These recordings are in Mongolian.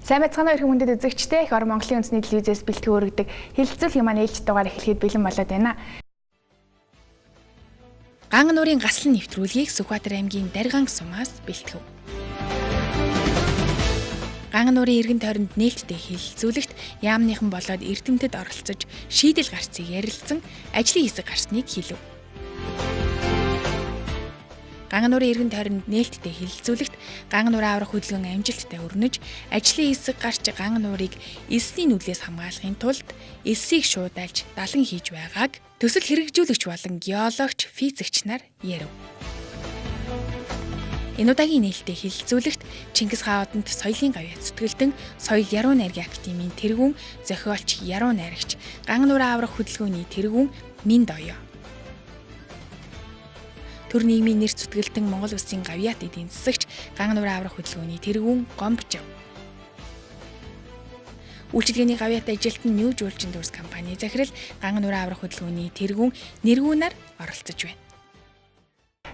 Сайн байцгаана уу хүмүүдэд үзэгчтэй их орон Монголын үндэсний телевизээс бэлтгэн өргөдөг хэлэлцүүлгийн маань ээлж дугаар эхлэхэд бэлэн болоод байна. Ган нуурын гаслан нэвтрүүлгийг Сүхбаатар аймгийн Дарган сумаас бэлтгэв. Ган нуурын эргэн тойронд нээлттэй хэлэлцүүлэгт яамныхан болоод эрдэмтэд оролцож шийдэл гарцыг ярилцсан ажлын хэсэг гарсныг хэлв. Ган нуурын эргэн тойронд нээлттэй хэлэлцүүлэгт ган нуурын аврах хөдөлгөөн амжилттай өрнөж, ажлын хэсэг гарч ган нуурыг элсний нүдлээс хамгаалахын тулд элсийг шуудайлж далан хийж байгааг төсөл хэрэгжүүлэгч болон геологч, физикч нар ярив. Энэ удаагийн нээлттэй хэлэлцүүлэгт Чингис хаан одонд соёлын гавьяа зүтгэлдэн соёл яруу найргийн академийн тэргүүн, зохиолч яруу найрагч, ган нуурын аврах хөдөлгөөний тэргүүн Минд оёо. Төр нийгмийн нэр зүтгэлдэн Монгол Улсын гавьяат эдийн засагч, ган нуурын аврах хөдөлгөөний тэргүүн Гомбч. Үйлчилгээний гавьяат ажилтан New Жуулчин Tours компани захирал ган нуурын аврах хөдөлгөөний тэргүүн нэргүүнээр оролцож байна.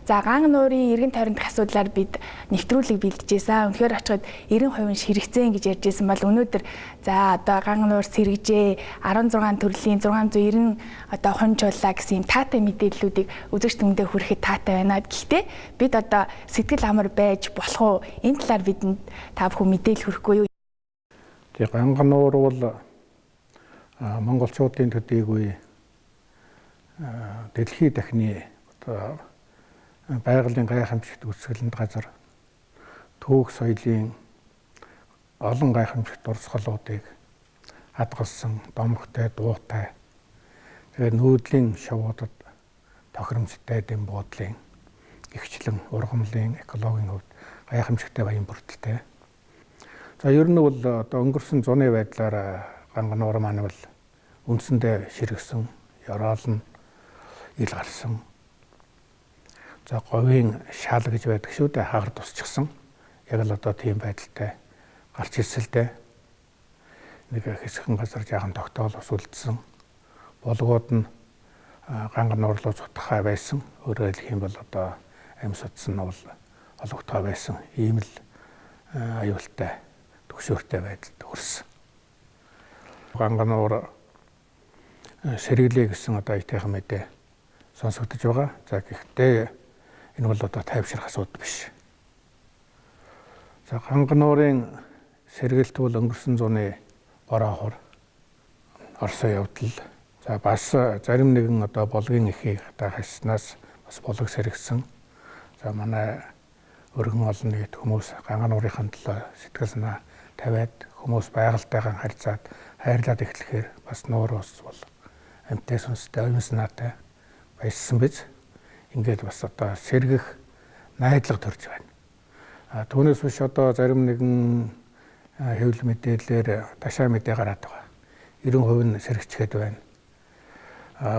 За ган нуурын эргэн тойрондох асуудлаар бид нэвтрүүлэг бэлдэжсэн. Үнэхээр очиход 90% ширэгцэн гэж ярьжсэн бол өнөөдөр за одоо ган нуур сэргэжээ 16 төрлийн 690 одоо хонжууллаа гэсэн юм таатай мэдээллүүдийг үзэгч түмэндээ хүрэхэд таатай байна. Гэхдээ бид одоо сэтгэл амар байж болох уу? Энэ талаар бидэнд та бүхэн мэдээлэл хүрэхгүй юу? Тэгээ ган нуур бол монголчуудын төдийгүй дэлхийн дахны одоо байгалийн гайхамшигт үсгэлэнд газар түүх соёлын олон гайхамшигт дурсгалуудыг хадгалсан домогтой дуутай тэгээд нүүдлийн шавуудад тохиромжтой дэм буудлын гихчлэн ургамлын экологийн хувьд гайхамшигтай баян бүрдэлтэй. За ер нь бол одоо өнгөрсөн зуны байдлаар ган нуур маань бол үндсэндээ ширгэсэн, ёроолн ил гарсан. За говийн шал гэж байдаг шүү дээ, хагар тусчихсан. Яг л одоо тийм байдалтай гарч ирсэн л дээ. Нэг хэсэгэн газар жаахан тогтоол ус үлдсэн. Болгоод нь ган нуурлуу зутхаа байсан. Өөрөөр хэлэх юм бол одоо амь судсан нь бол ологтой байсан. Ийм л аюултай, төгшөөртэй байдалд хүрсэн. Ган нуур сэргэлээ гэсэн одоо итайхан мэдээ сонсогдож байгаа. За гэхдээ энэ бол одоо тайвшрах асуудал биш. За ган нуурын сэргэлт бол өнгөрсөн зуны бороо хор Орсын явдал. За бас зарим нэгэн одоо болгын эхийг хасснаас бас болог сэргсэн. За манай өргөн олон нийт хүмүүс ган нуурынхаа төлөө сэтгэл санаа тавиад хүмүүс байгальтайгаа харьцаад хайрлаад эхлэхээр бас нуур ус бол амьтаа сүнстэй оюун санаатай баяссан биз. Ингээд бас одоо сэргэх найдлага төрж байна. Түүнээс биш одоо зарим нэгэн хэвлэл мэдээлэлээр ташаа мэдээ гараад байгаа. 90% нь сэргчгээд байна.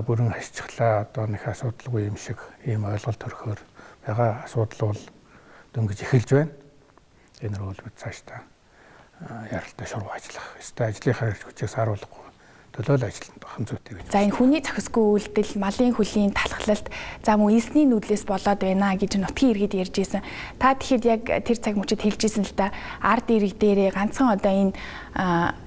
Бүрэн хасчихлаа одоо нэг асуудалгүй юм шиг ийм ойлголт төрөхөөр байгаа асуудал бол дөнгөж эхэлж байна. Энэ рүү бид цаашдаа яралтай шургуу ажиллах. Эсвэл ажлынхаа эрх хүчээс харуулахгүй төлөөл ажилланд бахан зүйтэй гэж. За энэ хүний зохисгүй үйлдэл, малын хөлийн талхлалт, за мөн элсний нүдлээс болоод байна гэж нутгийн иргэд ярьж ирсэн. Та тэгэхэд яг тэр цаг мөчид хэлж ирсэн л да ард ирэг дээрээ ганцхан одоо энэ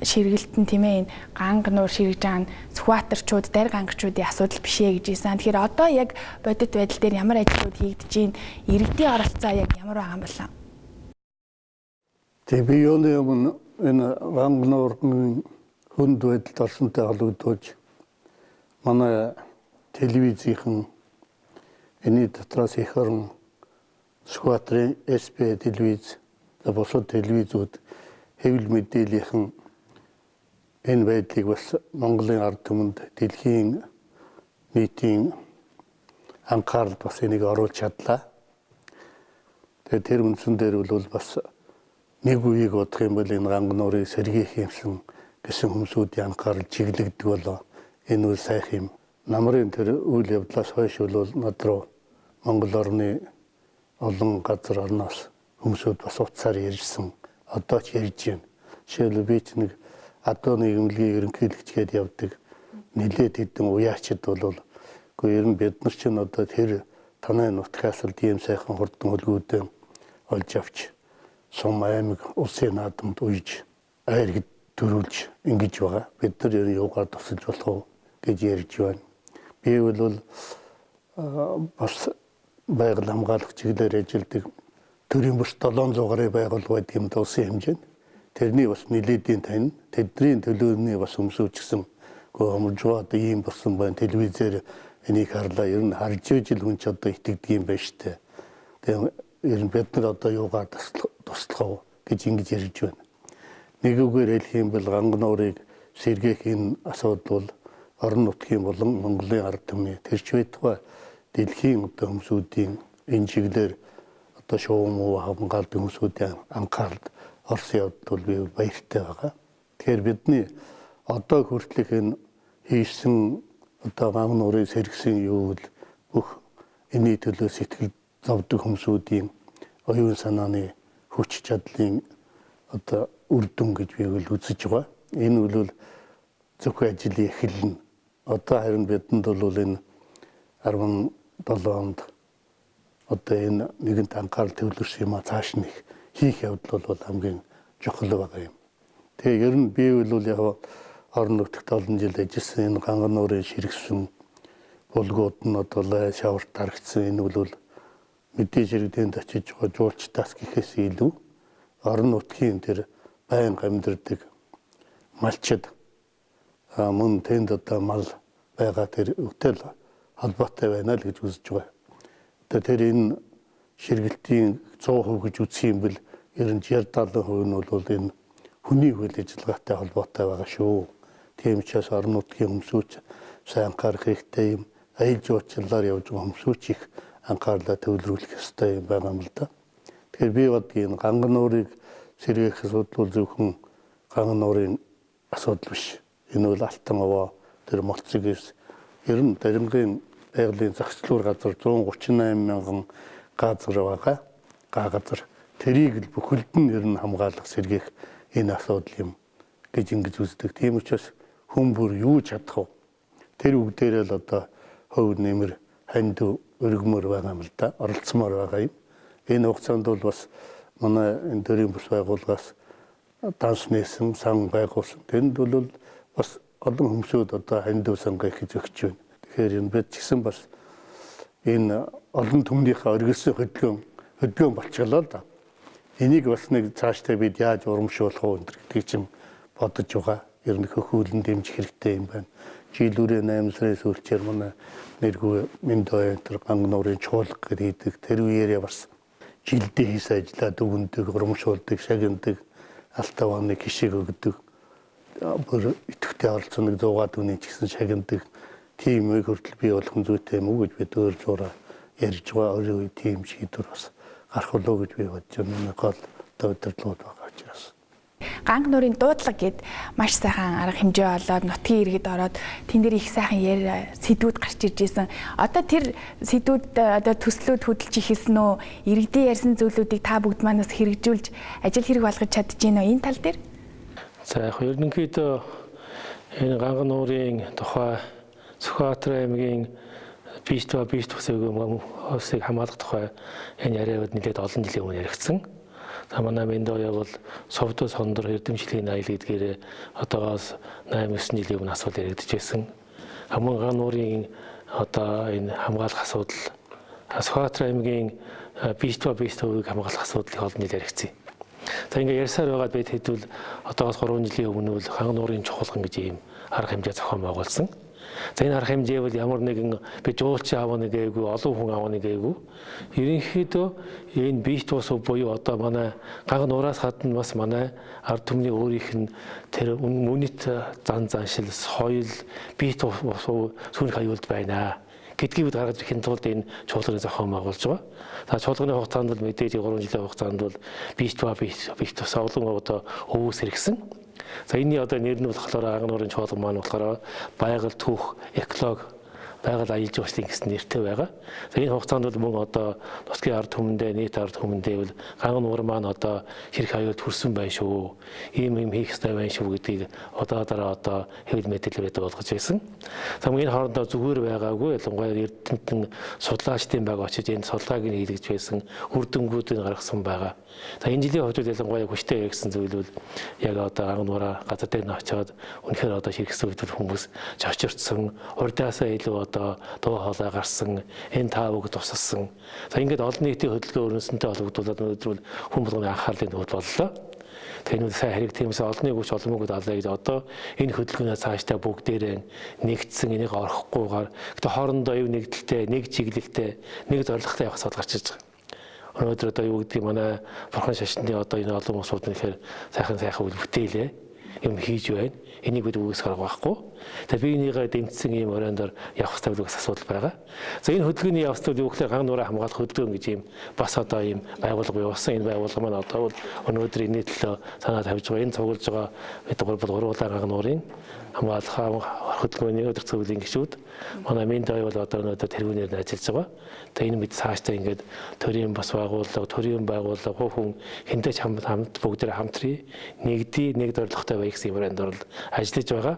ширгэлтэн тийм ээ энэ ган нуур ширгэж байгаа Сүхбаатарчууд, Даргангчуудын асуудал биш ээ гэж ирсэн. Тэгэхээр одоо яг бодит байдал дээр ямар ажлууд хийгдэж байна? Иргэдийн оролцоо яг ямар байгаа юм болов? Тэг би юуны өмнө энэ ган нуурын хүнд байдалд орсонтой холбогдуулж манай телевизийнхэн энэ дотроос их орон Сүхбаатарын СП телевиз, бусад телевизүүд хэвлэл мэдээллийнхэн энэ байдлыг бас Монголын ард түмэнд дэлхийн нийтийн анхааралд бас энийг оруулж чадлаа. Тэгээд тэр үндсэн дээр бол бас нэг үеийг бодох юм бол энэ ган нуурыг сэргийх юмсан гэсэн хүмүүсүүдийн анхаарал чиглэгдэх болоо энэ үл сайхан юм. Намрын тэр үйл явдлаас хойш бол над руу Монгол орны олон газар орноос хүмүүсүүд бас утсаар ярьсан. Одоо ч ярьж байна. Жишээлбэл би ч нэг адуу нийгэмлэгийн ерөнхийлөгчгээд явдаг нэлээд хэдэн уяачид бол үгүй ер нь бид нар ч одоо тэр танай нутгаас л ийм сайхан хурдан хөлгүүдэн олж авч сум аймаг улсын наадамд уйж айргад төрүүлж ингэж байгаа. Бид нар ер нь юугаар тусалж болох уу гэж ярьж байна. Би бол бас байгаль хамгаалагч чиглэлээр ажилладаг төрийн бүс 700 гаруй байгууллага байдаг юм улсын хэмжээнд. Тэрний бас нэлээдийн тань тэдний төлөөний бас өмсөжсөн гомж одоо ийм болсон байна. Телевизээр энийг харлаа ер нь харж ижил хүн ч одоо итгэдэг юм байна штэ. Тэгээ ер нь бид нар одоо юугаар туслах уу гэж ингэж ярьж байна. Нэг үгээр хэлэх юм бол Ганган уурыг сэргээх энэ асуудал бол орон нутгийн болон Монголын ард түмний тэрч байтугай дэлхийн одоо хүмүүсийн энэ чиглэлээр одоо шуум хамгаалдаг хүмүүсийн анхааралд орсон явдал би баяртай байгаа. Тэгэхээр бидний одоо хүртэлх энэ хийсэн одоо Ганган уурыг сэргэсэн юу бол бүх энэний төлөө сэтгэл зовдөг хүмүүсийн оюун санааны хүч чадлын одоо үр дүн гэж би үзэж байгаа. Энэ бол зөвхөн ажлын эхлэл нь. Одоо харин бидэнд бол энэ 17 онд одоо энэ нэгэнт анхаарал төвлөрсөн юм а цааш нь хийх явдал бол хамгийн чухал байгаа юм. Тэгээ ер нь би бол яг орон нутагт олон жил ажилласан энэ Ганган уурын ширгэсэн булгууд нь одоо шаварт дарагдсан энэ бол мэдээж иргэдэнд очиж байгаа жуулчдаас гэхээс илүү орон нутгийн тэр байнга амьдардаг малчид мөн тэнд одоо мал байгаа тэр өвтөл холбоотой байна л гэж үзэж байгаа. Одоо тэр энэ ширгэлтийн 100% гэж үзэх юм бол ер нь 60-70% нь бол энэ хүний үйл ажиллагаатай холбоотой байгаа шүү. Тийм учраас орон нутгийн хүмүүсч сайн анхаарах хэрэгтэй юм. Аял жуулчлалаар явж байгаа хүмүүсч их анхаарлаа төвлөрүүлэх ёстой юм байгаа юм л да. Тэгэхээр би бодгийн энэ Ганган уурыг сэргээх асуудал зөвхөн Ганган уурын асуудал биш. Энэ бол Алтан овоо тэр молцгээс ер нь Даримгын байгалийн зохицлуур газар 138 мянган газар байгаа. Газар тэрийг л бүхэлд нь ер нь хамгаалах сэргээх энэ асуудал юм гэж ингэж үздэг. Тийм учраас хүн бүр юу чадах вэ? Тэр үгдээрээ л одоо хөв нэмэр ханд өргөмөр байгаа юм л да. Оролцмоор байгаа юм. Энэ хугацаанд бол бас манай энэ төрийн бүс байгууллагаас данс нээсэн сан байгуулсан. Тэнд бол бас олон хүмүүсүүд одоо ханд сангаа их зөгч байна. Тэгэхээр энэ бид ч гэсэн бас энэ олон түмнийхээ оргилсан хөдөлгөөн болчихлоо л да. Энийг бас нэг цаашдаа бид яаж урамшуулах вэ гэдэг чинь бодож байгаа. Ер нь хөхүүлэн дэмжих хэрэгтэй юм байна. Жилүүрээ 8 сарын сүүлчээр манай нэргүй Миндой тэр Ганган уурын чуулга гэдэг тэр үеэрээ бас жилдээ хийсэн ажлаа дүгндэг, урамшуулдаг, шагнадаг, алтаваны гişиг өгдөг. Бүр идэвхтэй оролцсон нэг 100 дүүний ч гэсэн шагнадаг. Тийм үе хүртэл би болох зүйтэй юм уу гэж бид өөр зураа ярьж байгаа. Өөрөө тийм шийдвэр бас гарах болов гэж би бодож байна. Миний гол удирдлагууд байгаа учраас. Ганган уурын дуудлага гэд маш сайхан арга хэмжээ болоод нутгийн иргэд ороод тэн дээр их сайхан сэдвүүд гарч ирж байсан. Одоо тэр сэдвүүд одоо төслүүд хөдөлж ихсэн үү? Иргэдийн ярьсан зүйлүүдийг та бүгд манаас хэрэгжүүлж ажил хэрэг болгож чадж байна уу? Энэ тал дээр? За яг ерөнхийдөө энэ Ганган уурын тухай Сүхбаатар аймгийн бишт усыг хамгаалах тухай энэ яриад нэлээд олон жилийн өмнө яригдсан. За манай Миндой бол Совдо Сондор эрдэмшлийн аялал гэдгээр одоогоос 8-9 жилийн өмнө асуудал яригдж байсан. Мөн Ганган уурын одоо энэ хамгаалах асуудал Сүхбаатар аймгийн бишт усыг хамгаалах асуудлыг олон жил яригдсан. За ингээ ярьсаар байгаад бид хэдвэл одоогоос 3 жилийн өмнө бол Ганган уурын чухалган гэж ийм арга хэмжээ зохион байгуулсан. За энэ арга хэмжээ бол ямар нэгэн би жуулч аав нэг гээгүй, олон хүн аав нэг гээгүй. Ерөнхийдөө энэ бишт ус буюу одоо манай Ганган уураас гадна бас манай ард түмний өөрийнх нь тэр үнэт заншил, соёл, бишт ус сүүрх аюулд байна гэдгийг бид гаргаж ирэхэд тулд энэ чуулганы зохион байгуулж байгаа. За чуулганы хугацаанд бол мэдээж 3 жилийн хугацаанд бол бишт ус олон одоо өвөөс хэрэгсэн. За энэний одоо нэр нь болохоор Ганган уурын чуулган маань болохоор байгаль түүх эколог байгаль аялал жуулчлалын гэсэн нэртэй байгаа. За энэ хугацаанд бол мөн одоо нутгийн ард түмэндээ, нийт ард түмэндээ бол Ганган нуур маань одоо хэрэг аюулд хүрсэн байна шүү. Ийм хийх ёстой байна шүү гэдгийг одоо хэвлэл мэдээлэлээр болгож байсан. За энэ хоорондоо зүгээр байгаагүй ялангуяа Эрдэнэтэн судлаачдын баг очиж энэ судалгааг нь хийлгэж байсан үр дүнгуудыг гаргасан байгаа. За энэ жилийн хувьд ялангуяа хүчтэй гэсэн зүйл бол яг одоо Ганган нуураа газар дээр нь очиод үнэхээр одоо хэрэгсэн үед хүмүүс чочирдсан, урдаасаа илүү одоо дуу хоолой гарсан, энэ таавыг тусалсан. За ингээд олон нийтийн хөдөлгөөн өрнөсөнтэй холбогдуулаад өнөөдөр хүн болгоны анхаарлын төвд боллоо. Тэгэхээр сайн хэрэг тиймээс олонний хүч олонмогд алаа гэж одоо энэ хөдөлгөөнөө цаашдаа бүгдээрээ нэгдсэн энийг орохгүйгээр гэтээ хоорондоо юу нэгдэлтэй, нэг чиглэлтэй, нэг зорилготой явах асуудал гарч ирж байгаа. Өнөөдөр одоо юу гэдгийг манай бурхан шашны одоо энэ олон улсууд нэхэр сайхан бүтээлээ юм хийж байна. Энийг бид үүсгэх байхгүй. Тэгээ би энийгээ дэмжсэн ийм оройндор явах хэрэгтэй гэж асуудал байгаа. За энэ хөдөлгөөний явц тул юу гэхээр Ганган нуураа хамгаалах хөдөлгөөн гэж ийм бас одоо ийм байгууллага явуулсан. Энэ байгууллага маань одоо бол өнөөдөр энэ төлөө санаа тавьж байгаа. Энэ цуглаж байгаа бид бол уруулаа Ганган нуурын хамгаалах хөдөлгөөний өдөр зөвлөлийн гишүүд манай Миндай бол одоо өнөөдөр тэргүүнээр нь ажиллаж байгаа. Тэгээ энэ мэд цаашдаа ингээд төрийн бас байгууллага, хүн хинтэйч хамт бүгдээр хамтрий нэгдий нэг зорилготой байх гэсэн юмранд орол ажиллаж байгаа.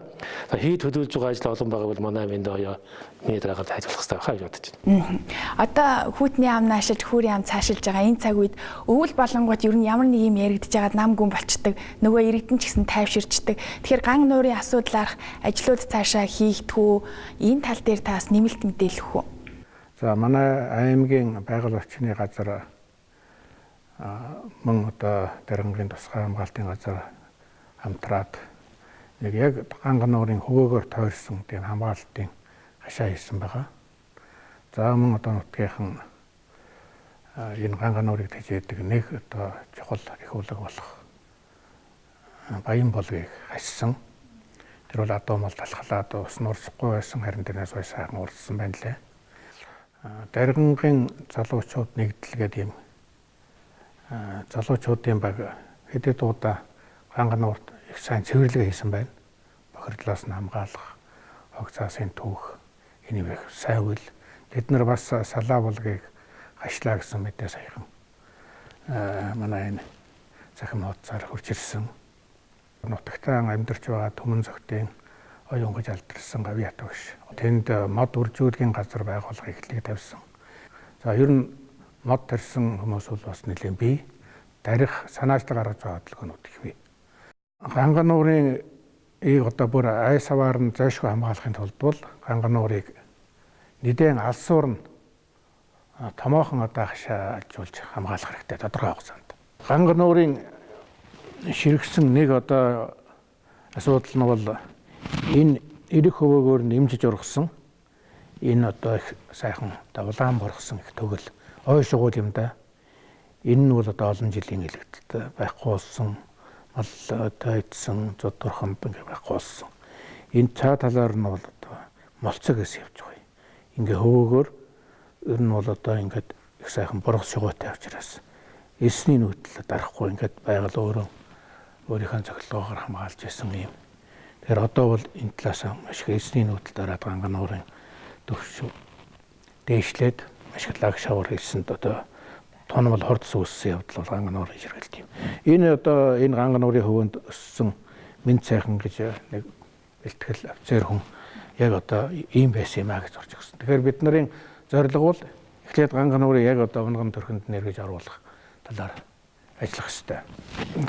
За хийд хөдөлж байгаа ажил олон байгаа бол манай Миндай миний дараагаар хайжуулах хэрэгтэй байх гэж бодож байна. Одоо хүүтний ам наашиж, хүүрийн ам цаашилж байгаа энэ цаг үед өвөл болонгууд ер нь ямар нэг юм яригдж байгаад нам гүн болчдөг. Нөгөө иргэдэн ч гэсэн тайвширчдаг. Тэгэхээр Ганган нуурын асуудлаарх ажлууд цаашаа хийгдэх үү? Энэ тал дээр таас нэмэлт мэдээлэх үү? За манай аймгийн байгаль орчны газар мөн одоо Даргангийн тусгай хамгаалтын газар хамтраад нэг яг Ганган нуурын хөвөөгөөр тойрсон тийм хамгаалтын хашаа хийсэн байгаа. За мөн одоо нутгийнхан энэ Ганган нуурыг тэжээдэг нэг одоо чухал их улаг болох Баян болгыг хассан. Тэр бол одоо мал талхлаад ус нуурсахгүй байсан, харин тэрнээс хойш сайхан урдсан байна лээ. Даргангийн залуучууд нэгдэлгээд ийм залуучуудын баг хэдэн удаа Ганган нуурт их сайн цэвэрлэгээ хийсэн байна. Бохирдлоос нь хамгаалах, хог цаасын түүх энийг их сайн үйл. Бид нар бас салаа болгыг хашлаа гэсэн мэдээ саяхан манай энэ захим хуудасаар хурж ирсэн. Нутагтаа амьдарч байгаа Түмэн зохтын оюун гэж алдарсан Гавьяат багш. Тэнд мод үржүүлгийн газар байгуулах эхлэлийг тавьсан. За ер нь мод тарьсан хүмүүс бол бас нэлээд бий. Дарих санаачлаг гаргаж байгаа хөдөлгөөнүүд их бий. Ганган нуурын одоо бүр ай саваар нь зайшгүй хамгаалахын тулд бол Ганган нуурыг нэгэн алсуур нь томоохон одоо хашаажуулж хамгаалах хэрэгтэй тодорхой хугацаанд. Ганган нуурын ширхсэн нэг одоо асуудал нь бол энэ эрэх хөвөөгөөр нэмжиж ургасан энэ одоо их сайхан улаан боргосон их төгөл ой шугуул юм да. Энэ нь бол одоо олон жилийн илэгдэлтэй байхгүй болсон, мал одоо идсэн, зодорхонд ингээ байхгүй болсон. Энэ цаа талаар нь бол одоо молцог гэсэн явж байгаа. Ингээ хөвөөгөөр ер нь бол одоо ингээд их сайхан боргос шугуутай учраас эсний нүүдэл дарахгүй ингээд байгаль өөрийнхөө цохилгоогоор хамгаалж байсан юм. Тэгэхээр одоо бол энэ талаас маш их эсний нүүдэл дараад Ганган нуурын төвшөө дээшлээд маш их лаг шавар хийсэнд одоо тонмол хордс үүссэн явдал бол Ганган нуурын ширгэлт юм. Энэ одоо энэ Ганган нуурын хөвөнд өссөн Мэнд сайхан гэж нэг бэлтгэл офицер хүн яг одоо ийм байсан юм а гэж зорж өгсөн. Тэгэхээр бид нарын зорилго бол эхлээд Ганган нуурыг яг одоо унган төрхөнд нэргэж оруулах талаар ажиллах ёстой.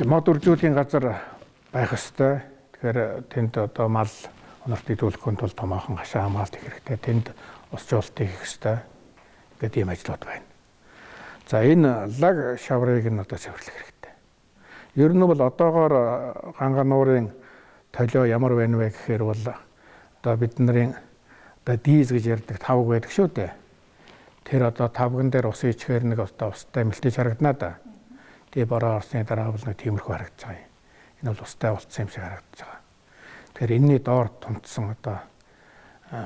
Мод үржүүлгийн газар байх ёстой. Тэгэхээр тэнд одоо мал онортыг төлөхөнд тул томоохон хашаа хамгаалт хийх хэрэгтэй. Тэнд ус жуултыг хийх ёстой. Ингээд ийм ажлууд байна. За энэ лаг шаврыг нь одоо цэвэрлэх хэрэгтэй. Ер нь бол одоогоор Ганган нуурын толио ямар байна вэ гэхээр бол одоо бидний одоо диз гэж ярьдаг тавг байдаг шүү дээ. Тэр одоо тавган дээр ус ичгээр нэг одоо устай мэлтэж харагдана да. Тэгээ бороо орсны дараа бол нэг тиймэрхүү харагдаж байгаа юм. Энэ бол устай болцсон юм шиг харагдаж байгаа. Тэгэхээр энэний доор тунтсан одоо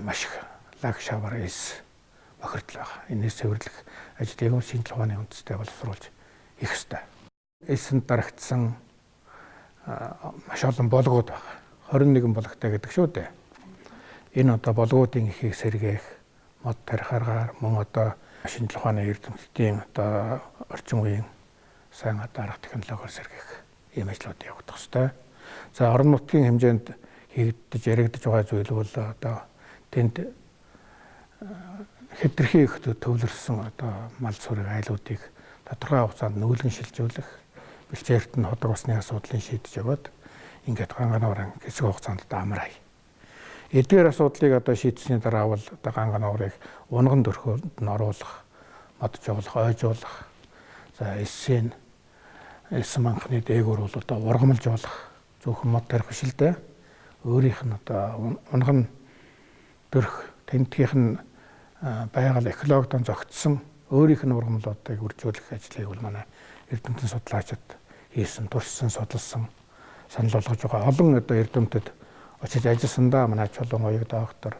маш их лаг шавар эс бохирдол байгаа. Энээс цэвэрлэх ажлыг шинжлэх ухааны үндэстэй боловсруулж хийх ёстой. Эсэнд дарагдсан маш олон болгууд байгаа. 21 болготой гэдэг шүү дээ. Энэ одоо болгоодын ихийг сэргээх, мод тарихаар мөн одоо шинжлэх ухааны эрдэмтдийн одоо орчин үеийн сайн одоо арга технологиор сэргийх ийм ажлууд явагдах ёстой. За орон нутгийн хэмжээнд хийгдэж яригдж байгаа зүйл бол одоо тэнд хэтэрхий их төвлөрсөн одоо мал сүрэг айлуудыг тодорхой хугацаанд нүүлгэн шилжүүлэх, бэлчээрт нь ходог усны асуудлыг шийдэж яваад ингээд гангануурын хэсэг хугацаанд амар хай. Эдгээр асуудлыг одоо шийдсэний дараа бол одоо гангануурыг унган дөрхөнд нь оруулах, моджуулах, ойжуулах, за эссэн манхны дээгүүр бол одоо ургамалжуулах зөвхөн мод тарих биш л дээ. Өөрийнх нь одоо унган дөрх тентгийнх нь байгаль экологидон зогтсон өөрийнх нь ургамлуудыг үржүүлэх ажлыг бол манай эрдэмтэн судлаачид хийсэн, туршсан, судалсан, санал болгож байгаа. Олон одоо эрдэмтэд очиж ажилласандаа манай Чулуун оёг доктор,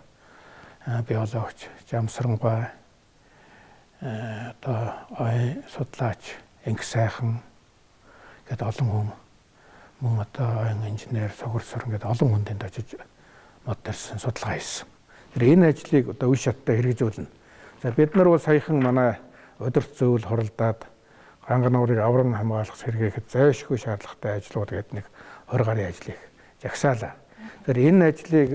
биологч, Жамсрангой, одоо ой судлаач, Инх сайхан гэдэг олон хүн, мөн одоо ойн инженер, сугар ингээд олон хүн тэнд очиж мод тарьсан судалгаа хийсэн. Энэ ажлыг одоо үе шаттай хэрэгжүүлнэ. За бид нар бол саяхан манай удирдах зөвлөл хоролдоод гангануурыг авран хамгаалах сэргээхэд зайлшгүй шаардлагатай ажлууд гэдэг нэг 20 гаруй ажлыг жагсаалаа. Тэгэхээр энэ ажлыг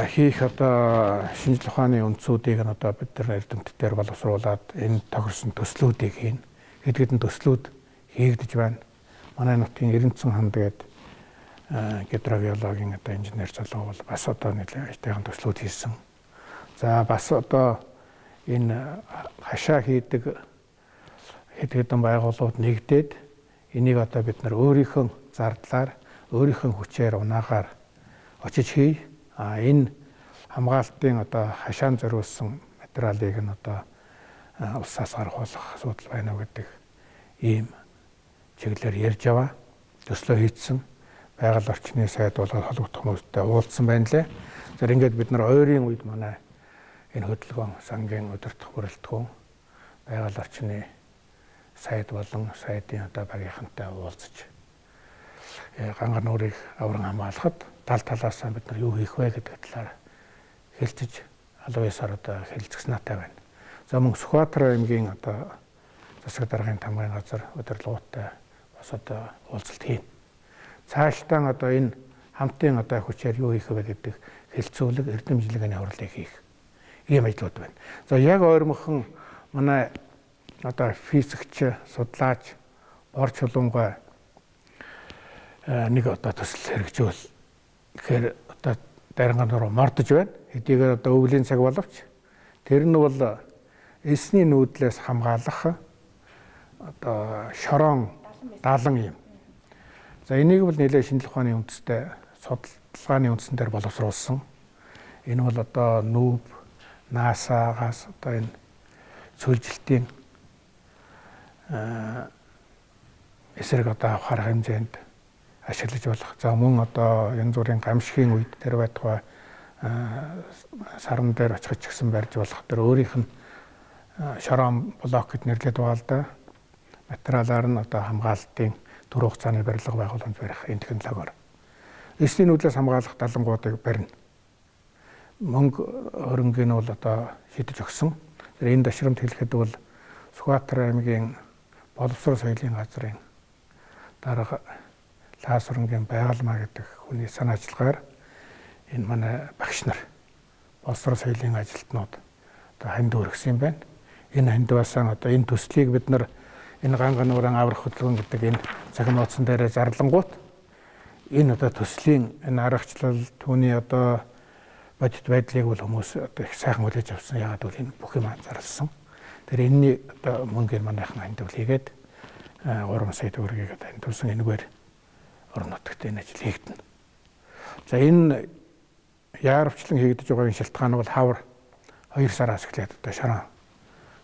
хийх одоо шинжлэх ухааны үндсүүдийг нь одоо бид нар эрдэмтдээр боловсруулад энэ тохирсон төслүүдийг хийн. Хэд хэдэн төслүүд хийгдэж байна. Манай нутгийн Эренцэн ханд гэдэг гидровиологийн одоо инженер залуу бол бас одоо нэлээд ажтайхан төслүүд хийсэн. За бас одоо энэ хашаа хийдэг хэд хэдэн байгууллагууд нэгдээд энийг одоо бид нар өөрийнхөө зардлаар, өөрийнхөө хүчээр унаагаар очиж хий. Энэ хамгаалтын одоо хашаан зориулсан материалыг нь одоо улсаас гаргуулах асуудал байна уу гэдэг ийм чиглэлээр ярьж яваа. Төслөө хийцэн. Байгаль орчны сайд бол холбогдох хүмүүстэй уулзсан байна лээ. Тэгэхээр ингээд бид нар ойрын үед манай энэ хөдөлгөөн сангийн удирдах бүрэлдэхүүн байгаль орчны сайд болон сайдын одоо багийнхантай уулзаж гангануурыг авран хамгаалахад тал талаасаа бид нар юу хийх вэ гэдэг талаар хэлцэж албан ёсоор одоо хэлэлцэх натай байна. За мөн Сүхбаатар аймгийн одоо засаг даргын тамгын газар удирдлагуудтай бас одоо уулзалт хийн. Цаашдаа одоо энэ хамтын одоо хүчээр юу хийх вэ гэдэг хэлцүүлэг эрдэмжлэгийн хурлыг хийх ийм ажлууд байна. За яг ойрмохон манай одоо физикч, судлаач, Бор Чулуунгой нэг одоо төсөл хэрэгжүүл. Тэгэхээр одоо Даринганууруу мордож байна. Хэдийгээр одоо өвлийн цаг боловч тэр нь бол эсний нүүдлээс хамгаалах одоо шорон даалан юм. За энийг бол нэлээд шинжлэх ухааны үндэстэй судалгааны үндсэн дээр боловсруулсан. Энэ бол одоо нүүб, НАСА-гаас одоо энэ цөлжилтийн эсрэг одоо авахар хэмжээнд ашиглаж болох. За мөн одоо янз бүрийн гамшигын үед тэр байтугай саран дээр очих ч гэсэн барьж болох. Тэр өөрийнх нь шорон блок гэд нэрлэдэг байгаа л да. Материалаар нь одоо хамгаалтын түр хугацааны барилга байгууламж барих энэ технологиор эсний нүүдлээс хамгаалах далангуудыг барина. Мөнгө хөрөнгөний бол одоо шийдэж өгсөн. Энэ ташрамд хэлэхэд бол Сүхбаатар аймгийн боловсрол соёлын газрын дарга Лаасурангийн Байгалмаа гэдэг хүний санаа ажиллагаар энэ манай багш нар боловсрол соёлын ажилтнууд одоо ханд өргөсөн юм байна. Энэ хандваасаа одоо энэ төслийг бид нар энэ гангануурын аврах хөдөлгөөн гэдэг энэ цахим нууцсан дээрээ зарлангуут энэ одоо төслийн энэ аргачлал түүний одоо бодит байдлыг бол хүмүүс одоо их сайхан хүлээж авсан. Яагаад гэвэл энэ бүх юм зарласан. Тэр энэний одоо мөнгөөр манайхан хандвал хийгээд 3 сая төгрөгийг одоо энэ төсөн энэгээр орон нутагт энэ ажил хийгдэнэ. За энэ яарвчлан хийгдэж байгаа энэ шалтгаан бол хавар 2 сараас эхлээд одоо шорон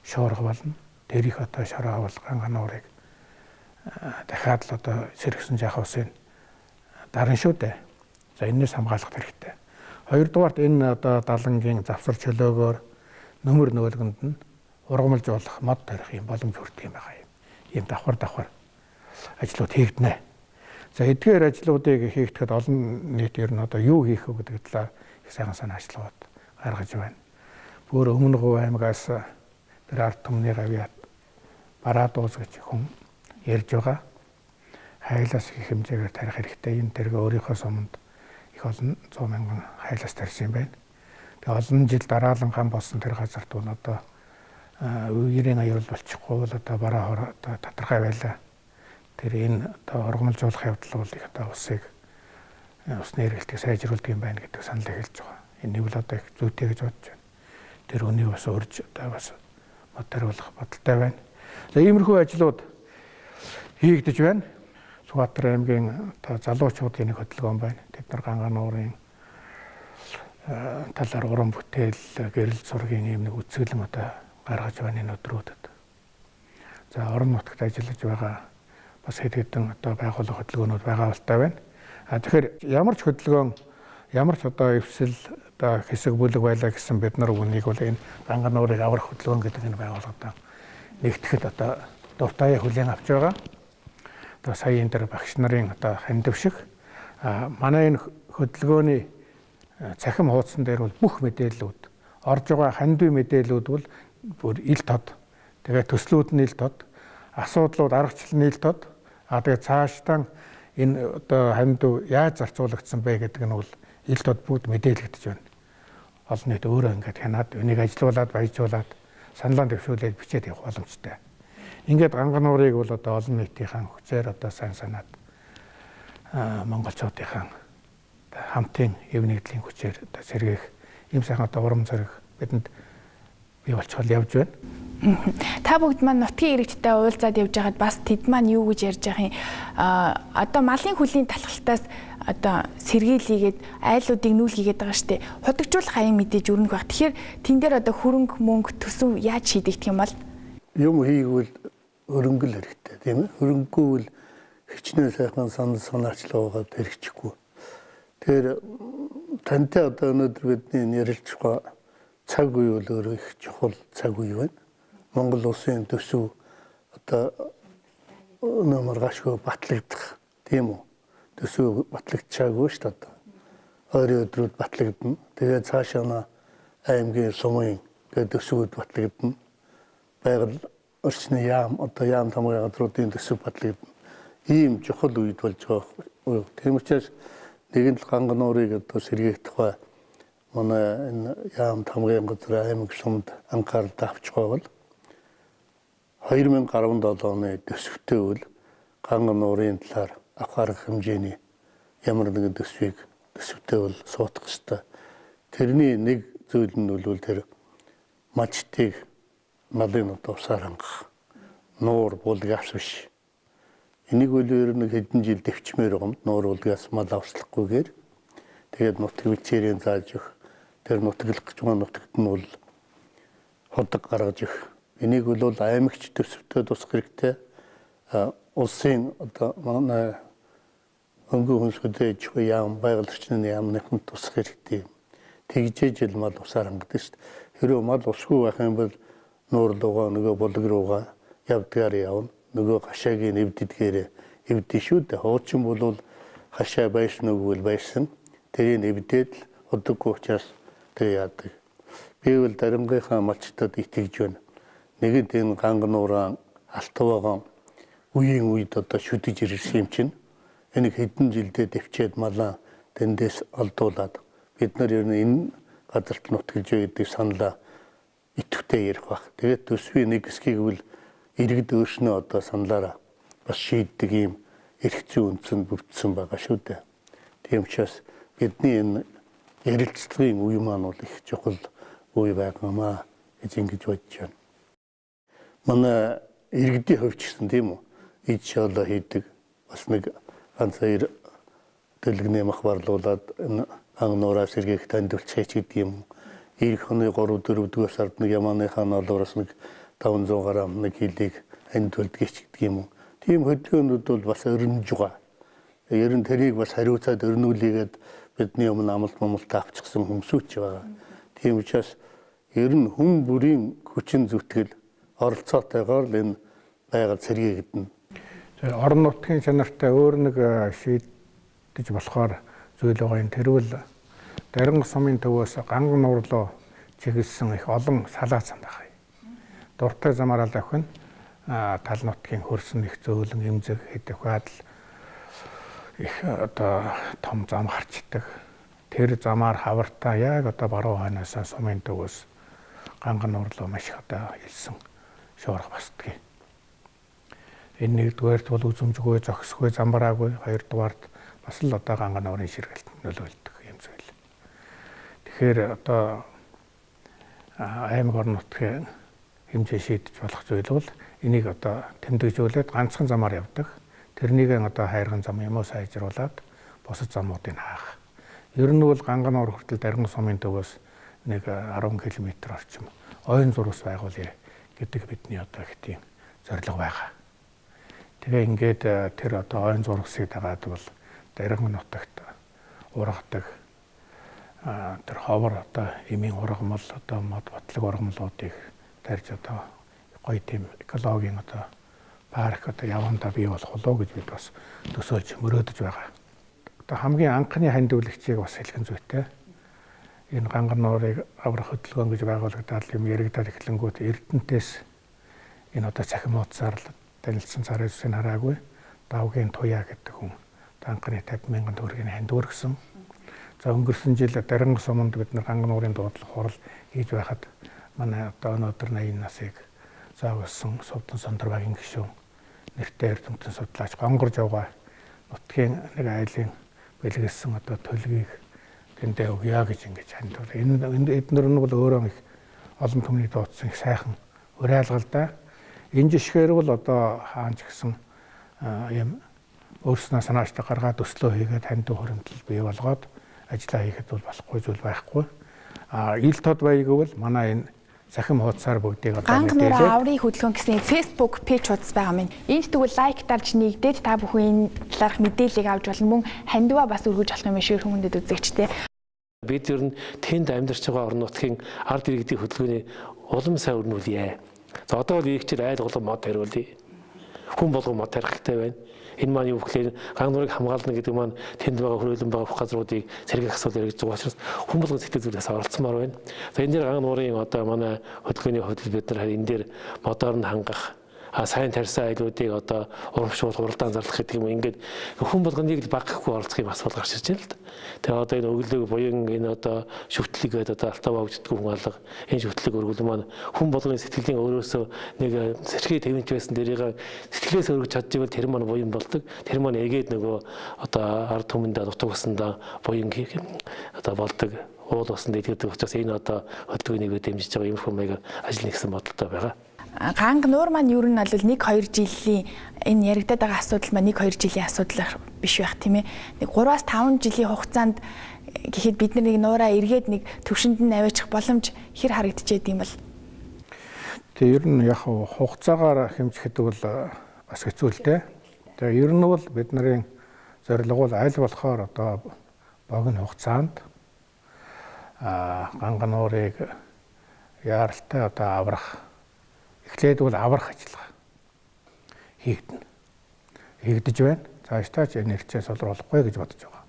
шуурга болно. Тэрих одоо шороо бол гангануурыг дахиад л одоо сэргсэн жаах усын дарна шүү дээ. За энэс хамгаалах хэрэгтэй. Хоёрдугаарт энэ одоо далангийн завсар чөлөөгөөр нөмөр нөөлгөнд нь ургамалжуулах, мод тарих юм боломж хүрдэг юм байгаа юм. Ийм давхар ажлууд хийгдэнэ. За эдгээр ажлуудыг хийгдэхэд олон нийт ер нь одоо юу хийх вэ гэдэг талаар их сайхан санаачлалууд гаргаж байна. бүр өмнө Говь аймгаас тэр ард түмний гавьяат бараа дуус гэж хүн ярьж байгаа. Хайлаас их хэмжээгээр тарих хэрэгтэй. Энэ тэргээ өөрийнхөө суманд их олон 100 мянган хайлаас тарьсан юм байна. Тэгээ олон жил дараалан гам болсон тэр газарт бол одоо үеийн аюул болчихгүй бол одоо бараа хор одоо тодорхой байлаа. Тэр энэ одоо ургамалжуулах явдал бол их одоо усны эргэлтийг сайжруулдаг юм байна гэдэг санал эхэлж байгаа. Энэ бол одоо их зүйтэй гэж бодож байна. Тэр үнийг бас урьж одоо бас модернизуулах бодолтой байна. За иймэрхүү ажлууд хийгдэж байна. Сүхбаатар аймгийн одоо залуучуудын нэг хөтөлбөр байна. Тэд нар Ганган нуурын талаар уран бүтээл, гэрэл зургийн юм нэг үзэсгэлэн одоо гаргаж байна энэ өдрүүдэд. За орон нутагт ажиллаж байгаа бас хэд хэдэн одоо байгууллага хөтөлбөрүүд байгаа болтой байна. Тэгэхээр ямар ч хөтөлбөр, ямар ч одоо эвсэл одоо хэсэг бүлэг байлаа гэсэн бид нар үнийг бол энэ Ганган нуурыг аврах хөтөлбөр гэдэг энэ байгууллагад нэгтгэхэд одоо дуртай хүлээн авч байгаа. Одоо сая энэ төр багш нарын одоо хандив шиг манай энэ хөтөлбөрийн цахим хуудсан дээр бол бүх мэдээллүүд орж байгаа хандив мэдээллүүд бол бүр ил тод. Тэгээ төслүүд нь ил тод, асуудлууд аргачлал нь ил тод. Тэгээ цаашдаа энэ одоо хандив яаж зарцуулагдсан бэ гэдэг нь бол ил тод бүгд мэдээлэгдэж байна. Олон нийт өөрөө ингээд хянаад энийг ажилуулад, баяжуулаад саналаа дэвшүүлээд бичээд явах боломжтой. Ингээд Ганган нуурыг бол одоо олон нийтийн хүчээр одоо сайн санаад монголчуудын хамтын эв нэгдлийн хүчээр одоо сэргээх ийм сайхан одоо урам зориг бидэнд бий болчихвол явж байна. Та бүгд маань нутгийн иргэдтэй уулзаад явж байгаад бас тэд маань юу гэж ярьж байгаа юм одоо малын хөлийн талхалтаас одоо сэргийлгээд айлуудыг нүүл хийгээд байгаа штеп худагжуулах аян мэдээж өрнөх баг. Тэгэхээр тэн дээр одоо хөрөнгө мөнгө төсөв яаж шийдэгдэх юм бол юм хийгвэл хөрөнгө л хэрэгтэй тийм ээ. Хөрөнгөгүй бол хичнээн сайхан санал санаачлаагаа хэрэгжихгүй. Тэр тантай одоо өнөөдөр бидний ярилж байгаа цаг үе бол өөрөө их чухал цаг үе байна. Монгол улсын төсөв одоо маргаашгүй батлагдах тийм үү? Төсөв батлагдчихаагүй шүү дээ одоо. Ойрын өдрүүд батлагдана. Тэгээд цаашаа аймгийн сумын тэгээд төсвүүд батлагдана. Байгаль орчны яам одоо яам тамгын газруудын төсөв батлагдана. Ийм чухал үед болж байгаа. Тийм учраас нэгэн л Ганган нуурыг одоо сэргээх тухай манай энэ яам тамгын газар аймаг сумд анхаарал тавьж байгаа бол 2017 оны төсөвтэй үл Ганган нуурын талаар авах хэмжээний ямар нэгэн төсөвтэй бол суудах ёстой. Тэрний нэг зүйл нь бол тэр мачтыг малын усаар хангах нуур булгаас биш. Энийг бол ер нь хэдэн жил дэвчмээр байгаа юм. Нуур булгаас мал авслахгүйгээр тэгээд нутаг бичээрийн зааж өгөх. Тэр нутаглах гэж байгаа нутагт нь бол ходог гаргаж өгөх. Энийг бол аймагч төсөвтэй тусах хэрэгтэй. Улсын одоо манай өнгө хүнсгүүдэж яам байгаль орчны яамныханд тусах хэрэгтэй. Тэгжээж л мал усаар хангадаг шүү дээ. Хэрэв мал усгүй байх юм бол нуур руугаа нөгөө булг руугаа явдгаар явна. Нөгөө хашаагийн эвдэдгээр эвдэн шүү дээ. Хуучин бол хашаа байсан үгүй байсан. Тэрийг эвдээд л удаггүй учраас тэг яадаг. Би бол даримгийнхаа малчтад итгэж байна. Нэгэнт энэ Ганган нуураа алтваагаан үеийн үед одоо шүдэж ирсэн юм чинь энийг хэдэн жилдээ дэвчээд малаа тэндээс олдуулаад бид нар ер нь энэ газарт нутгалж байдаг саналаа идэвхтэй ярих баг. Тэгээд төсвийн нэг хэсгийг бол иргэд өөрснөө одоо саналаараа бас шийддэг ийм эрх зүйн үндсэнд бүрдсэн байгаа шүү дээ. Тийм учраас бидний энэ ярилцлагын үе маань бол их чухал үе байгаамаа гэж ингэж бодож байна. Манай иргэдийн хувьд ч гэсэн тийм үү ид шоолоо хийдэг бас нэг ганц хоёр дэлгэний мах барлуулад энэ Ганган нуураа сэргээх тандвалцгаач гэдэг юм. Ирэх оны 3-4 сард нэг ямааныхаа ноолоороос нэг 500 грамм нэг хилийг андвалдгаач гэдэг юм. Тийм хөдөлгөөнүүд бол бас өрнөж байгаа. Ер нь тэрийг бас хариуцаад өрнүүлээгээд бидний өмнө амлалт момолт авчихсан хүмүүсч байгаа. Тийм учраас ер нь хүн бүрийн хүчин зүтгэл оролцоотойгоор л энэ байгаль сэргээгдэнэ. Орон нутгийн чанартай өөр нэг шийдэж болохоор зүйл байгаа юм. Тэрвэл Дарган сумын төвөөс Ганган нуур руу чиглэсэн их олон салаа зам байна. Дуртай замаараа давхин тал нутгийн хөрсөн их зөөлөн эмзэг хэдэх бадал их одоо том зам харчдаг. Тэр замаар хавартаа яг одоо баруун хойноосоо сумын төвөөс ганган нуур руу маш их одоо илсэн шуурга босдгийг. Энэ нэгдүгээрт бол үзэмжгүй зохисгүй замбараагүй, хоёрдугаарт бас л одоо ганган нуурын ширгэлт нөлөөлдөг юм зүйл. Тэгэхээр одоо аймаг орон нутгийн хэмжээ шийдэж болох зүйл бол энийг одоо тэмдэглүүлээд ганцхан замаар явдаг. Тэрнийг одоо хайрган зам юм уу сайжруулад бусад замуудыг хаах. Ер нь бол ганган нуур хүртэл Дарган сумын төвөөс нэг 10 км орчим ойн зурвас байгуулъя гэдэг бидний одоо их тийм зорилго байгаа. Тэгээ ингээд тэр одоо ойн зурвасыг дагаад бол Дарган нутагт ургадаг тэр ховор одоо эмийн ургамал одоо мод ботлог ургамлуудыг тарьж одоо гоё тийм экологийн одоо парк одоо явандаа бий болох болоо гэж бид бас төсөөлж мөрөөдөж байгаа. Одоо хамгийн анхны хандивлагчийг бас хэлхэн зүйтэй. Энэ ганган нуурыг аврах хөдөлгөөн гэж байгуулагдаад юм яригдаад эхлэнгүүт Эрдэнэтээс энэ одоо цахим хуудасаар танилцсан царай зүсийг хараагүй давгийн туяа гэдэг хүн анхны 50,000 төгрөгийн ханд өргөсөн. За өнгөрсөн жил Дарган суманд бид нар ганган нуурын дуудлага хурал хийж байхад манай одоо өнөөдөр 80 насыг заавалсан Сувдан Сандрбагийн гишүүн нэртэй эрдэмтэн судлаач Гонгор Жавга нутгийн нэг айлын бэлгэлсэн одоо төлгийг тэндээ өгье гэж ингэж хандвал энэ эднэр нь бол өөрөө их олон түмний дуудсан их сайхан уриалгалтай. Энэ жишгээр бол одоо хаанч гэсэн юм өөрснөө санаачтай гаргаад өслөө хийгээд хандив хуримтлал бий болгоод ажиллаа хийхэд бол болохгүй зүйл байхгүй. Ил тод баяг бол манай энэ цахим хуудасаар бүгдийг одоо ганган нуурын аврын хөдөлгөөн гэсэн Facebook пэйж хуудас байгаа минь. Энд тэгвэл лайк дарж нэгдээд та бүхэн энэ талаарх мэдээллийг авч болно. Мөн хандиваа бас өргөж авах юм шиг хүмүүдэд үзэгчтэй. Бид ер нь тэнд амьдарч байгаа орон нутгийн ард иргэдийн хөдөлгөөний улам сайн өрнүүлье. За одоо бол ийгчээр айл голом мод хариулъя. Хүн болгон мод тарих хэрэгтэй байна. Энэ маань юу гэхээр ганган нуурыг хамгаална гэдэг маань тэнд байгаа хөрөөлөн байгаа газруудыг сэргээх асуудал яригдж байгаа учраас хүн болгон сэтгэл зүрээс оролцмоор байна. За энэ дээр ганган нуурын одоо манай хөдөлгөөний хувьд бид нар энэ дээр модоор нь хангах сайн тарьсан айлуудыг одоо урамшуул хуралдаан зарлах гэдэг юм ингээд хүн болгоныг л багахгүй оролцох юм асуул гарч ирж байна л да. Тэгээ одоо энэ өглөөг буян энэ одоо шүтлэгээд одоо алтаа багждггүй хүн алга энэ шүтлэг өргөл маань хүн болгоны сэтгэлийн өөрөөсөө нэг сэрхий төвөнч байсан дэрийг сэтгэлээс өргөж чадчихвэл тэр маань буян болдог. Тэр маань эгээд нөгөө одоо ард түмэндээ дутаг басандаа буян одоо болдог. Уул басан дэдгдэг учраас энэ одоо хөдөлгөөнийг дэмжиж байгаа юм хүмүүс ажил нэгсэн бодолтой байгаа. Ганган нуур маань ер нь бол 1-2 жилийн энэ яригдаад байгаа асуудал маань 1-2 жилийн асуудал биш байх тийм ээ. Нэг 3-5 жилийн хугацаанд гэхэд бид нар нэг нуураа эргээд нэг төвшөнд нь аваачих боломж хэр харагдчихэд юм бол. Тэгээ ер нь яг хугацаагаар хэмжихэд бол бас хэцүү л дээ. Тэгээ ер нь бол бид нарын зорилго бол аль болохоор одоо богино хугацаанд ганган нуурыг яаралтай одоо аврах эхлээд бол аврах ажиллагаа хийгдэж байна. Цаашдаа ч нэрчээ солруулахгүй гэж бодож байгаа.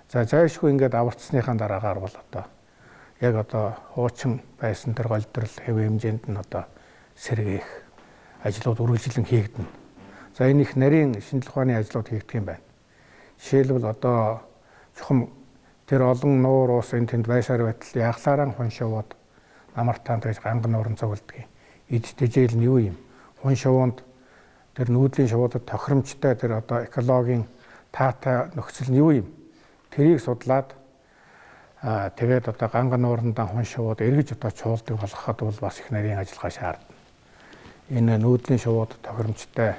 За зайшгүй ингээд аварцсныхаа дараагаар бол одоо яг одоо хуучин байсан тэр голдрол хэвэн хэмжээнд нь одоо сэргээх ажлууд үргэлжлэн хийгдэнэ. За энэ их нарийн шинжлэх ухааны ажлууд хийгдэх юм байна. Жишээлбэл одоо чухам тэр олон нуур уус энэ тэнд байсаар байтал яглаараа хуншивууд амар таанд гэж ганган нуурын цуглдгийг эд тэжээл нь юу юм? Хүн шувуунд тэр нүүдлийн шувуудад тохиромжтой тэр одоо экологийн таатай нөхцөл нь юу юм? Тэрийг судлаад тэгээд одоо ганган нуурандаа хүн шувууд эргэж одоо чуулдаг болгоход бол бас их нарийн ажиллагаа шаардна. Энэ нүүдлийн шувууд тохиромжтой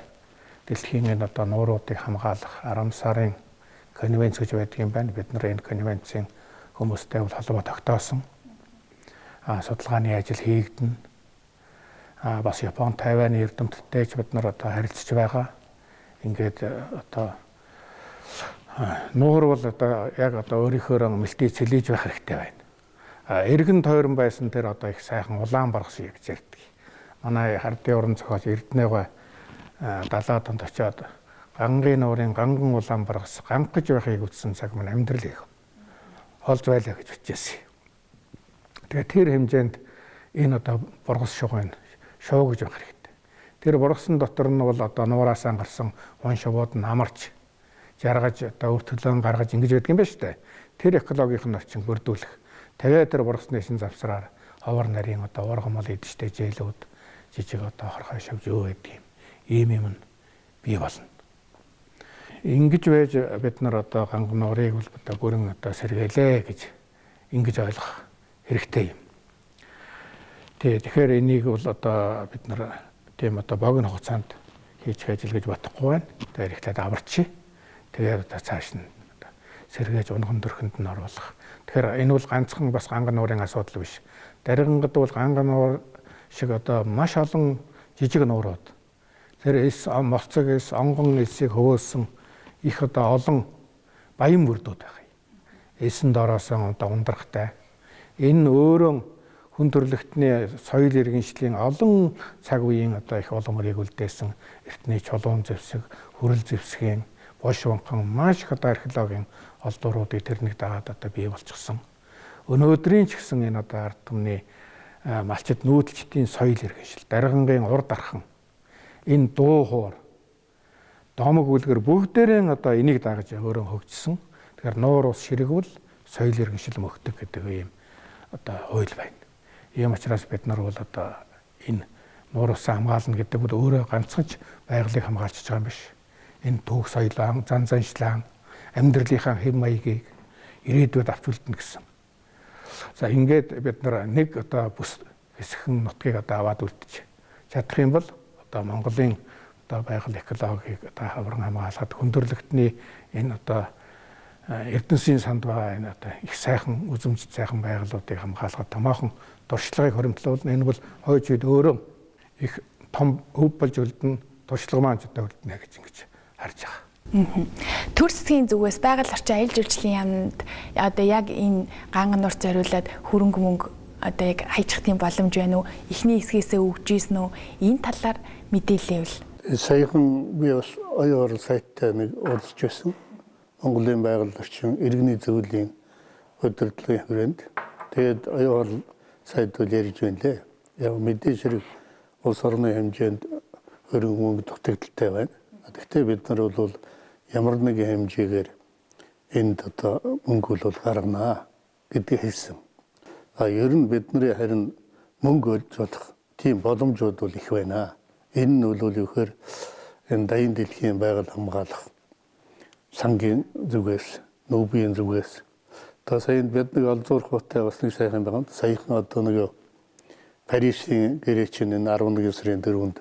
дэлхийн энэ одоо нууруудыг хамгаалах 10 сарын конвенц гэж байдаг юм байна. Бид нар энэ конвенцийн хүмүүстэй бол холбоо тогтоосон. Судалгааны ажил хийгдэнэ. Бас Япон, Тайваны эрдэмтдтэй ч бид нар одоо харилцаж байгаа. Ингээд одоо нуур бол одоо яг одоо өөрийнхөө мэлтий цэлэж байх хэрэгтэй байна. Эргэн тойрон байсан тэр одоо их сайхан улаан барах шиг гэж ярьдаг. Манай хардын уран зохиолч Эрдэнэгаа далаа донд очиод гангийн нуурын ганган улаан баргас гангаж байхыг үтсэн цаг маань амьдрал их олж байлаа гэж бичижсэн. Тэгээ тэр хэмжээнд энэ одоо бургас шугыг шуу гэж байх хэрэгтэй. Тэр бургасан дотор нь бол одоо нуураасаа гарсан хон шувууд нь амарч жаргаж одоо өр төлөөн гаргаж ингэж байдаг юм байна шүү дээ. Тэр экологийн орчин бүрдүүлэх. Тэгээ тэр бургасны шин завсраар ховор нарийн одоо ургамал идэж жээлүүд жижиг одоо хорхой шавж өө гэдэг ийм юм бий болно. Ингэж байж бид нар одоо ганган нуурыг бол одоо бүрэн одоо сэргээлээ гэж ингэж ойлгох хэрэгтэй юм. Тэгэхээр энийг бол одоо бид нар тийм одоо богино хугацаанд хийж ажиллаж бодохгүй байна. Тэгэхээр ихлээд аварчи. Тэгээд одоо цааш нь сэргээж унган дөрхөнд нь оруулах. Тэгэхээр энэ бол ганцхан бас ганган нуурын асуудал биш. Даргангад бол ганган нуур шиг одоо маш олон жижиг нуурууд. Тэр моцог эс, онгон эсийг хөвөөсөн их одоо олон баян бүрдүүд байх. Эсэн дороосон одоо ундрахтай. Энэ өөрөө хүн төрөлхтний соёл иргэншлийн олон цаг үеийн одоо их боломжийг үлдээсэн эртний чулуун зэвсэг, хүрэл зэвсгийн, бош вонхон маш их одоо археологийн олдууруудыг тэрнийг дагаад одоо бий болчихсон. Өнөөдрийн ч гэсэн энэ одоо ард түмний малчид нүүдэлчдийн соёл иргэншил, даргангийн урд архан, энэ дуу хоор, домог үлгэр бүгдээрээ одоо энийг дагаж өөрөө хөгжсөн. Тэгэхээр нуур ус ширэгвэл соёл иргэншил мөхдөг гэдэг ийм одоо хууль байна. Ийм учраас бид нар бол одоо энэ нуур усаа хамгаална гэдэг нь өөрөө ганцхан байгалыг хамгаалж байгаа юм биш. Энэ түүх соёлоо, зан заншлаа, амьдралынхаа хэв маягийг ирээдүйд авч үлдэнэ гэсэн. За ингээд бид нар нэг одоо бүс хэсхэн нутгийг одоо аваад үлдчих чадах юм бол одоо Монголын одоо байгаль экологийг одоо хавран хамгаалахад хүндрэлтний энэ одоо эрдэнэсийн санд байгаа энэ одоо их сайхан үзэмжит сайхан байгалуудыг хамгаалахад томоохон туршлагыг хоримтлуулна. Энэ бол хойч үед өөрөө их том өв болж үлдэн туршлага маань ч одоо үлдэнэ гэж ингэж харж байгаа. Төр засгийн зүгээс байгаль орчин аялал жуулчлалын яамд одоо яг энэ ганган нуурт зориулаад хөрөнгө мөнгө одоо яг хайчих тийм боломж байна уу? Эхний хэсгээсээ өгж ийсэн үү? Энэ талаар мэдээлээвэл. Саяхан би бас оюун сайттай нэг уулзч байсан. Монголын байгаль орчин иргэний зөвлөлийн удирдлагын хүрээнд. Тэгээд оюун сайд бол ярьж байна лээ. Яг мэдээж хэрэг улс орны хэмжээнд хөрөнгө мөнгө дутагдaltaй байна. Гэхдээ бид нар бол ямар нэгэн хэмжээгээр энд одоо мөнгө бол гаргана гэдгийг хэлсэн. Ер нь бидний харин мөнгө олж болох тийм боломжууд бол их байна. Энэ нь бол ихээр энэ дайын дэлхийн байгаль хамгаалах сангийн зүгээс, нүүбийн зүгээс. Одоо сая бид нэг олзуурах хутай бас нэг сайхан байгаа. Саяхан одоо нэг Парисын гэрээчийн энэ 11 сарын 4-нд